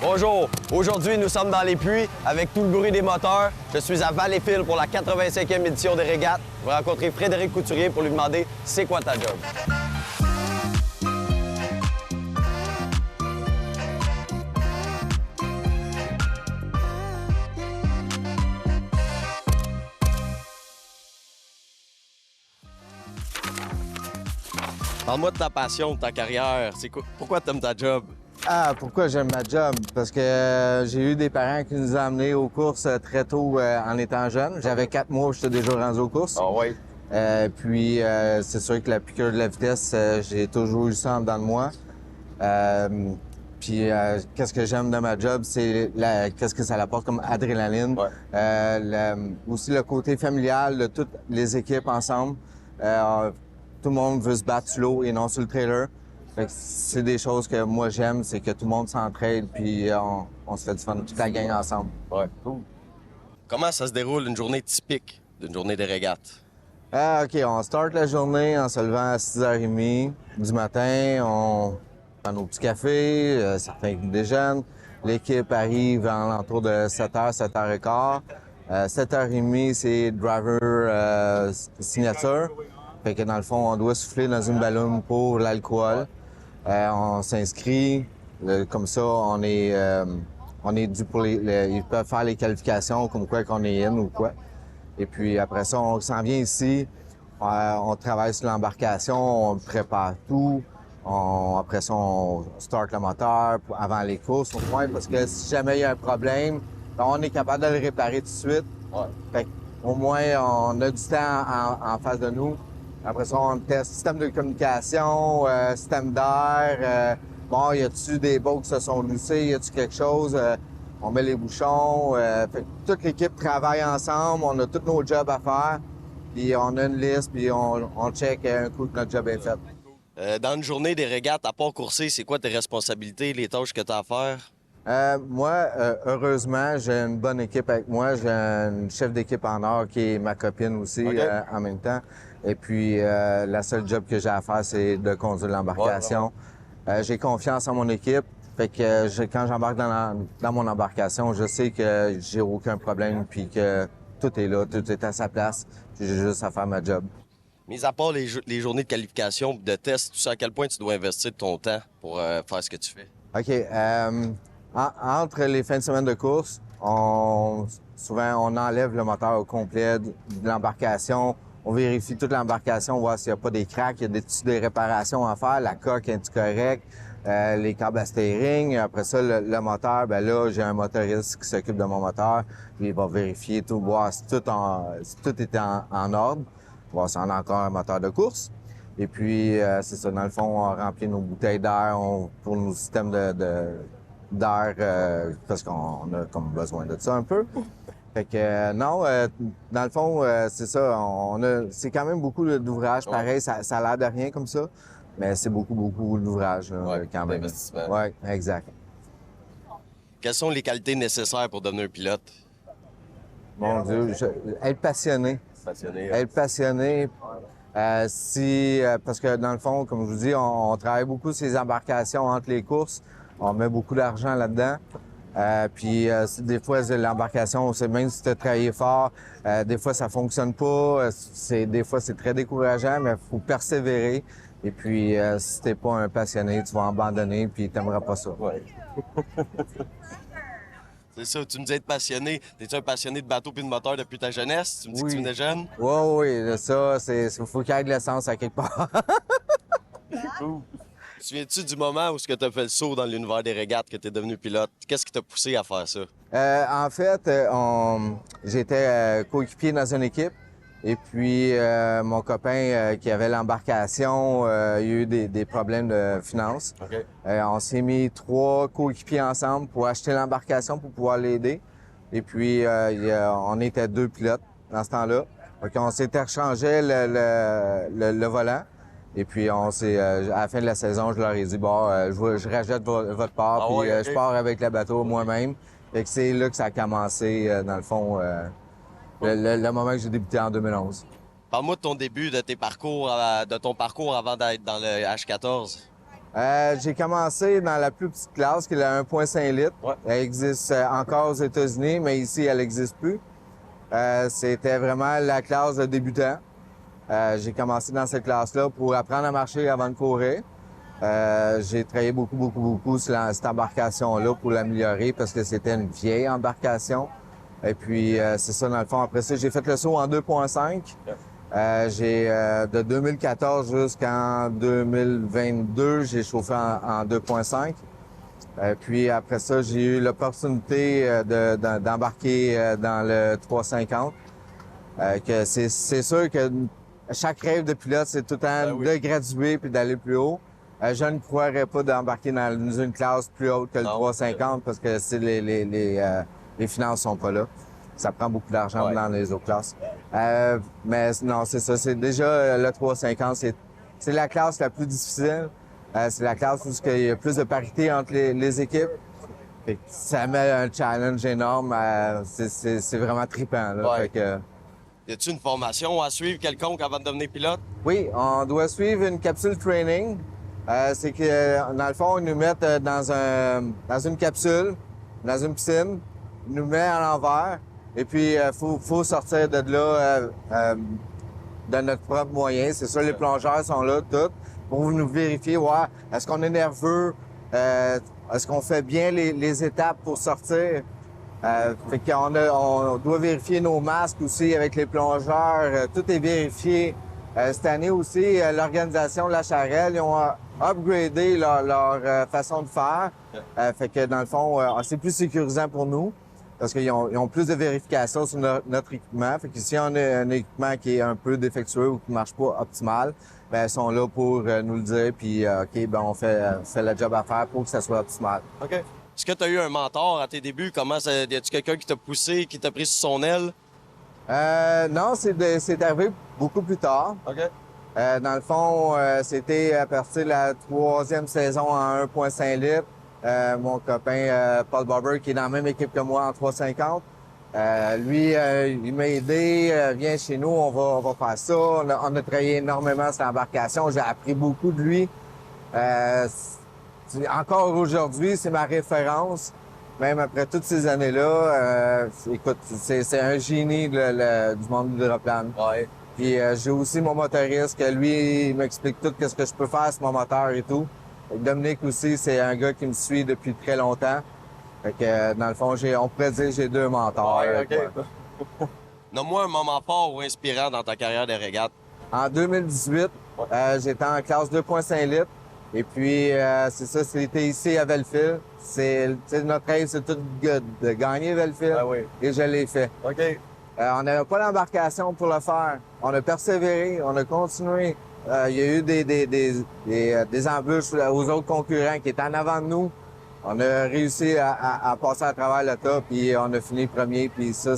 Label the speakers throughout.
Speaker 1: Bonjour, aujourd'hui nous sommes dans les puits avec tout le bruit des moteurs. Je suis à Valleyfield pour la 85e édition des régates. Je vais rencontrer Frédéric Couturier pour lui demander c'est quoi ta job. Parle-moi de ta passion, de ta carrière. Pourquoi tu aimes ta job?
Speaker 2: Pourquoi j'aime ma job? Parce que j'ai eu des parents qui nous ont amenés aux courses très tôt en étant jeune. J'avais 4 mois, j'étais déjà rendu aux courses.
Speaker 1: Ah oui?
Speaker 2: Puis c'est sûr que la piqûre de la vitesse, j'ai toujours eu ça en dedans de moi. Puis qu'est-ce que j'aime de ma job, c'est qu'est-ce que ça apporte comme adrénaline.
Speaker 1: Ouais.
Speaker 2: Aussi le côté familial de toutes les équipes ensemble. Tout le monde veut se battre sur l'eau et non sur le trailer. Fait que c'est des choses que moi j'aime, c'est que tout le monde s'entraide puis on se fait du fun, toute la gang ensemble.
Speaker 1: Ouais. Cool. Comment ça se déroule une journée typique d'une journée de régate?
Speaker 2: OK, on start la journée en se levant à 6h30 du matin. On prend nos petits cafés, certains qui déjeunent. L'équipe arrive à l'entour de 7h, 7h15. 7h30, c'est driver signature. Fait que dans le fond, on doit souffler dans une ballonne pour l'alcool. On s'inscrit. Comme ça, on est dû pour ils peuvent faire les qualifications comme quoi qu'on est in ou quoi. Et puis après ça, on s'en vient ici. On travaille sur l'embarcation, on prépare tout. Après ça, on start le moteur avant les courses au moins parce que si jamais il y a un problème, on est capable de le réparer tout de suite.
Speaker 1: Ouais.
Speaker 2: Fait au moins, on a du temps en face de nous. Après ça, on teste système de communication, système d'air. Bon, y a-tu des boats qui se sont glissés? Y a-tu quelque chose? On met les bouchons. Fait que toute l'équipe travaille ensemble. On a tous nos jobs à faire. Puis on a une liste, puis on check un coup que notre job est fait.
Speaker 1: Dans une journée des régates, à part courser, c'est quoi tes responsabilités, les tâches que tu as à faire?
Speaker 2: Moi, heureusement, j'ai une bonne équipe avec moi. J'ai une chef d'équipe en or qui est ma copine aussi en même temps. Et puis, la seule job que j'ai à faire, c'est de conduire l'embarcation. Ouais, j'ai confiance en mon équipe. Fait que quand j'embarque dans mon embarcation, je sais que j'ai aucun problème puis que tout est là, tout est à sa place. Puis j'ai juste à faire ma job.
Speaker 1: Mis à part les journées de qualification, de test, tout ça, à quel point tu dois investir de ton temps pour faire ce que tu fais?
Speaker 2: OK. Entre les fins de semaine de course, souvent, on enlève le moteur au complet de l'embarcation. On vérifie toute l'embarcation, voir s'il n'y a pas des cracks, il y a des réparations à faire, la coque est correcte, les câbles à steering. Après ça, le moteur, ben là, j'ai un motoriste qui s'occupe de mon moteur. Puis il va vérifier tout, voir si tout est en ordre, voir si on a encore un moteur de course. Et puis, c'est ça, dans le fond, on remplit nos bouteilles d'air pour nos systèmes d'air parce qu'on a comme besoin de ça un peu. Fait que non, dans le fond, c'est ça, c'est quand même beaucoup d'ouvrages. Pareil, ça a l'air de rien comme ça, mais c'est beaucoup d'ouvrages quand même. Oui, exact.
Speaker 1: Quelles sont les qualités nécessaires pour devenir un pilote?
Speaker 2: Mon Dieu, être passionné.
Speaker 1: Passionné.
Speaker 2: Être passionné. Parce que dans le fond, comme je vous dis, on travaille beaucoup sur les embarcations entre les courses. On met beaucoup d'argent là-dedans. Puis des fois, l'embarcation, même si tu as travaillé fort, des fois, ça fonctionne pas. Des fois, c'est très décourageant, mais il faut persévérer. Et puis, si t'es pas un passionné, tu vas abandonner, puis t'aimeras pas ça.
Speaker 1: Ouais. C'est ça, tu me dis être passionné. T'es-tu un passionné de bateau puis de moteur depuis ta jeunesse? Tu me dis que tu venais jeune?
Speaker 2: Oui, ça, faut qu'il y ait de l'essence à quelque part.
Speaker 1: Cool. Tu te souviens-tu du moment où tu as fait le saut dans l'univers des régates, que tu es devenu pilote? Qu'est-ce qui t'a poussé à faire ça?
Speaker 2: En fait, j'étais coéquipier dans une équipe. Et puis, mon copain qui avait l'embarcation, il y a eu des problèmes de finances.
Speaker 1: Okay.
Speaker 2: On s'est mis 3 coéquipiers ensemble pour acheter l'embarcation pour pouvoir l'aider. Et puis, on était 2 pilotes dans ce temps-là. Donc, on s'est interchangé le volant. Et puis, à la fin de la saison, je leur ai dit, je rachète votre part, je pars avec le bateau moi-même. Fait que c'est là que ça a commencé, dans le fond, le moment que j'ai débuté en 2011.
Speaker 1: Parle-moi de ton début, de ton parcours avant d'être dans le H14.
Speaker 2: J'ai commencé dans la plus petite classe, qui est la 1,5 litres.
Speaker 1: Ouais.
Speaker 2: Elle existe encore aux États-Unis, mais ici, elle n'existe plus. C'était vraiment la classe de débutant. J'ai commencé dans cette classe-là pour apprendre à marcher avant de courir. J'ai travaillé beaucoup sur cette embarcation-là pour l'améliorer parce que c'était une vieille embarcation. Et puis, c'est ça, dans le fond. Après ça, j'ai fait le saut en 2,5. De 2014 jusqu'en 2022, j'ai chauffé en 2,5. Puis après ça, j'ai eu l'opportunité d'embarquer dans le 350. Que c'est sûr que chaque rêve de pilote, c'est tout le temps de graduer puis d'aller plus haut. Je ne croirais pas d'embarquer dans une classe plus haute que le 350 parce que les finances sont pas là. Ça prend beaucoup d'argent dans les autres classes. Mais non, c'est ça. C'est déjà le 350, c'est la classe la plus difficile. C'est la classe où il y a plus de parité entre les équipes. Fait que ça met un challenge énorme. C'est vraiment trippant. Là.
Speaker 1: Ouais.
Speaker 2: Fait que,
Speaker 1: Y a-tu une formation à suivre quelconque avant de devenir pilote?
Speaker 2: oui, on doit suivre une capsule training. C'est que, dans le fond, ils nous mettent dans une capsule, dans une piscine. Ils nous mettent à l'envers. Et puis, faut sortir de là de notre propre moyen. C'est ça, les plongeurs sont là, tous, pour nous vérifier, est-ce qu'on est nerveux? Est-ce qu'on fait bien les étapes pour sortir? Fait qu'on on doit vérifier nos masques aussi avec les plongeurs. Tout est vérifié. Cette année aussi, l'organisation de la Charelle, ils ont upgradé leur façon de faire. Fait que dans le fond, c'est plus sécurisant pour nous parce qu'ils ont plus de vérifications sur notre équipement. Fait que si on a un équipement qui est un peu défectueux ou qui marche pas optimal, ben ils sont là pour nous le dire. Puis OK, ben on fait le job à faire pour que ça soit optimal.
Speaker 1: OK. Est-ce que tu as eu un mentor à tes débuts? Y a-tu quelqu'un qui t'a poussé, qui t'a pris sous son aile?
Speaker 2: Non, c'est arrivé beaucoup plus tard.
Speaker 1: OK.
Speaker 2: Dans le fond, c'était à partir de la 3e saison en 1,5 litres. Mon copain Paul Barber, qui est dans la même équipe que moi en 350. Lui, il m'a aidé. Viens chez nous, on va faire ça. On a travaillé énormément sur l'embarcation. J'ai appris beaucoup de lui. Encore aujourd'hui, c'est ma référence. Même après toutes ces années-là, écoute, c'est un génie du monde de l'hydroplane.
Speaker 1: Ouais.
Speaker 2: Puis j'ai aussi mon motoriste, que lui, il m'explique tout ce que je peux faire sur mon moteur et tout. Dominique aussi, c'est un gars qui me suit depuis très longtemps. Fait que dans le fond, on pourrait dire que j'ai deux mentors.
Speaker 1: Ouais, OK. Nomme-moi un moment fort ou inspirant dans ta carrière de régate.
Speaker 2: En 2018, j'étais en classe 2,5 litres. Et puis, c'est ça, c'était ici à Valleyfield. Notre rêve, c'est tout de gagner Valleyfield.
Speaker 1: Ah oui.
Speaker 2: Et je l'ai fait.
Speaker 1: OK.
Speaker 2: On n'avait pas l'embarcation pour le faire. On a persévéré, on a continué. Il y a eu des embûches aux autres concurrents qui étaient en avant de nous. On a réussi à passer à travers le top, puis on a fini premier. Puis ça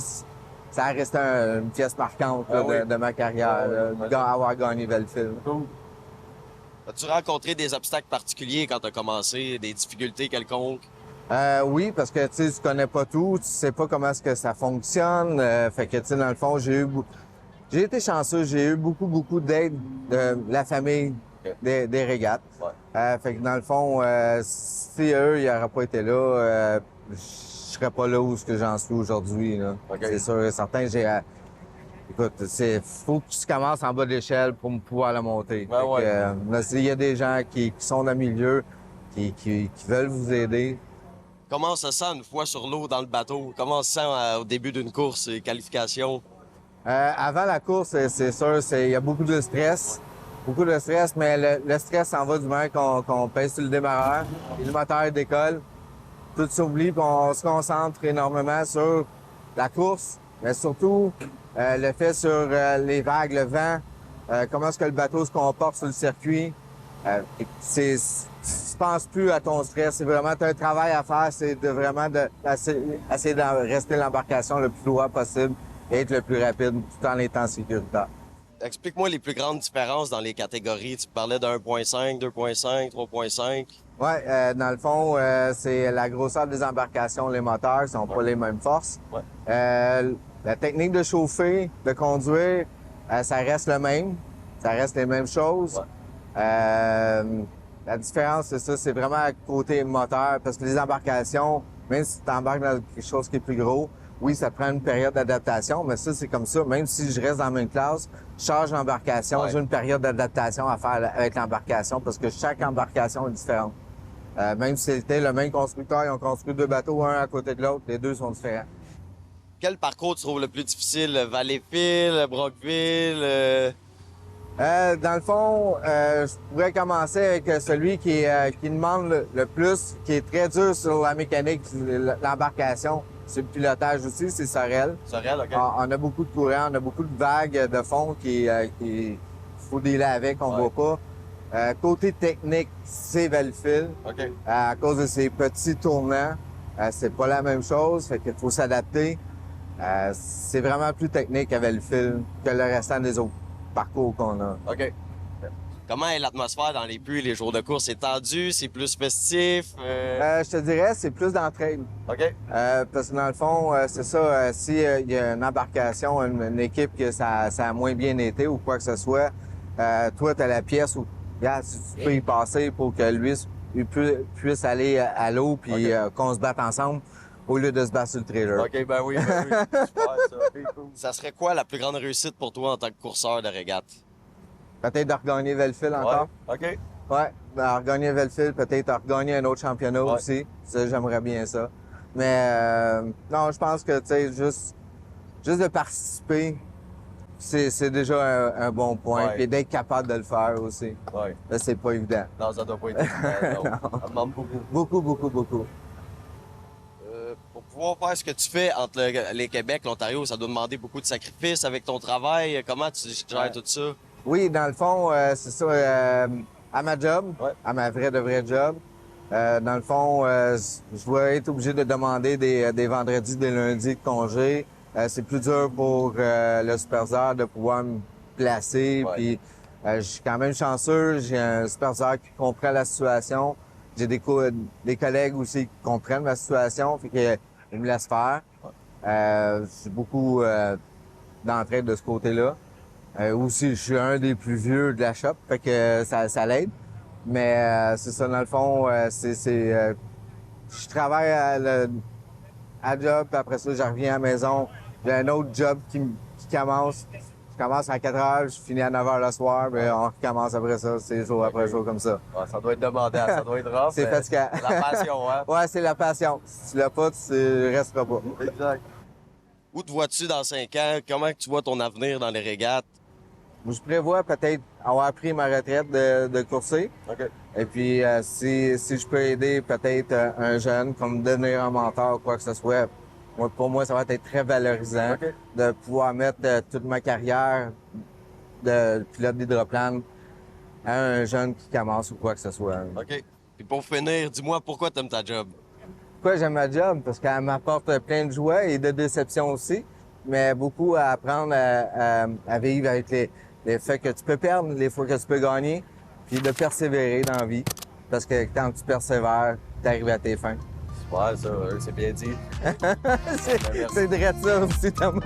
Speaker 2: a resté une pièce marquante là, de ma carrière, avoir gagné Valleyfield.
Speaker 1: Cool. As-tu rencontré des obstacles particuliers quand tu as commencé, des difficultés quelconques?
Speaker 2: Oui, parce que tu connais pas tout, tu sais pas comment est-ce que ça fonctionne. Fait que tu sais, dans le fond, j'ai été chanceux, j'ai eu beaucoup d'aide de la famille des régates. Ouais. Fait que dans le fond, si eux, ils n'auraient pas été là, je serais pas là où j'en suis aujourd'hui. Okay. C'est sûr et certain. Écoute, faut que tu commences en bas de l'échelle pour pouvoir la monter.
Speaker 1: Ben ouais.
Speaker 2: Il y a des gens qui sont dans le milieu, qui veulent vous aider.
Speaker 1: Comment ça sent une fois sur l'eau dans le bateau? Comment ça sent au début d'une course et qualification?
Speaker 2: Avant la course, c'est sûr, il y a beaucoup de stress. Beaucoup de stress, mais le stress s'en va du moment qu'on pèse sur le démarreur et le moteur décolle. Tout s'oublie, puis on se concentre énormément sur la course, mais surtout le fait sur les vagues, le vent, comment est-ce que le bateau se comporte sur le circuit. Tu penses plus à ton stress, c'est vraiment un travail à faire, c'est de vraiment essayer de rester l'embarcation le plus loin possible et être le plus rapide tout en étant sécuritaire.
Speaker 1: Explique-moi les plus grandes différences dans les catégories. Tu parlais de 1.5, 2.5, 3.5.
Speaker 2: Oui, dans le fond, c'est la grosseur des embarcations, les moteurs sont pas les mêmes forces.
Speaker 1: Ouais.
Speaker 2: La technique de chauffer, de conduire, ça reste le même. Ça reste les mêmes choses.
Speaker 1: Ouais.
Speaker 2: La différence, c'est ça, c'est vraiment côté moteur, parce que les embarcations, même si tu embarques dans quelque chose qui est plus gros, oui, ça prend une période d'adaptation, mais ça, c'est comme ça. Même si je reste dans la même classe, je change d'embarcation, j'ai une période d'adaptation à faire avec l'embarcation, parce que chaque embarcation est différente. Même si c'était le même constructeur, ils ont construit 2 bateaux, un à côté de l'autre, les 2 sont différents.
Speaker 1: Quel parcours tu trouves le plus difficile? Valleyfield, Brockville?
Speaker 2: Dans le fond, je pourrais commencer avec celui qui demande le plus, qui est très dur sur la mécanique, l'embarcation, sur le pilotage aussi, c'est Sorel.
Speaker 1: Sorel, OK.
Speaker 2: On a beaucoup de courant, on a beaucoup de vagues de fond qui faut dealer avec, on voit pas. Côté technique, c'est Valleyfield.
Speaker 1: OK.
Speaker 2: À cause de ses petits tournants, c'est pas la même chose, fait qu'il faut s'adapter. C'est vraiment plus technique à Valleyfield que le restant des autres parcours qu'on a.
Speaker 1: OK. Comment est l'atmosphère dans les puits les jours de course? C'est tendu? C'est plus festif?
Speaker 2: Je te dirais, c'est plus d'entraide.
Speaker 1: OK.
Speaker 2: Parce que dans le fond, c'est ça, si il y a une embarcation, une équipe que ça a moins bien été ou quoi que ce soit, toi, tu as la pièce où, regarde, si tu peux y passer pour que lui puisse aller à l'eau puis qu'on se batte ensemble au lieu de se battre sur le trailer.
Speaker 1: OK, ben oui, ben oui. Super, ça. Ça serait quoi la plus grande réussite pour toi en tant que courseur de régate?
Speaker 2: Peut-être de regagner Valleyfield encore.
Speaker 1: OK.
Speaker 2: Ouais, regagner Valleyfield, peut-être regagner un autre championnat aussi. Ça, j'aimerais bien ça. Mais non, je pense que, tu sais, juste de participer, c'est déjà un bon point.
Speaker 1: Ouais.
Speaker 2: Puis d'être capable de le faire aussi.
Speaker 1: Ouais.
Speaker 2: Là, c'est pas évident.
Speaker 1: Non, ça doit pas être évident. Non. Ça demande beaucoup.
Speaker 2: Beaucoup, beaucoup, beaucoup.
Speaker 1: Pour pouvoir faire ce que tu fais entre les Québec, l'Ontario, ça doit demander beaucoup de sacrifices avec ton travail. Comment tu gères tout ça?
Speaker 2: Oui, dans le fond, c'est ça. À ma job, à ma vraie job, dans le fond, je dois être obligé de demander des vendredis, des lundis de congé. C'est plus dur pour le superviseur de pouvoir me placer. Puis, je suis quand même chanceux. J'ai un superviseur qui comprend la situation. J'ai des collègues aussi qui comprennent la situation, fait qu'ils me laissent faire. J'ai beaucoup d'entraide de ce côté-là. Aussi, je suis un des plus vieux de la shop, fait que ça l'aide. Mais c'est ça, dans le fond, je travaille à job, puis après ça, je reviens à la maison. J'ai un autre job qui commence. Je commence à 4 heures, je finis à 9 heures le soir, mais on recommence après ça, c'est jour après jour comme ça.
Speaker 1: Ouais, ça doit être demandant, ça doit être rough.
Speaker 2: C'est fatigant.
Speaker 1: La passion, hein?
Speaker 2: Ouais, c'est la passion. Si tu l'as pas, tu resteras pas.
Speaker 1: Exact. Où te vois-tu dans 5 ans? Comment tu vois ton avenir dans les régates?
Speaker 2: Je prévois peut-être avoir pris ma retraite de courser.
Speaker 1: OK.
Speaker 2: Et puis, si je peux aider peut-être un jeune, comme devenir un mentor ou quoi que ce soit, pour moi, ça va être très valorisant de pouvoir mettre toute ma carrière de pilote d'hydroplane à un jeune qui commence ou quoi que ce soit.
Speaker 1: OK. Puis pour finir, dis-moi pourquoi tu aimes ta job?
Speaker 2: Pourquoi j'aime ma job? Parce qu'elle m'apporte plein de joie et de déception aussi, mais beaucoup à apprendre à vivre avec les faits que tu peux perdre, les fois que tu peux gagner, puis de persévérer dans la vie. Parce que quand tu persévères, tu arrives à tes fins.
Speaker 1: Ouais, ça, c'est bien dit.
Speaker 2: C'est vrai ça aussi, Thomas.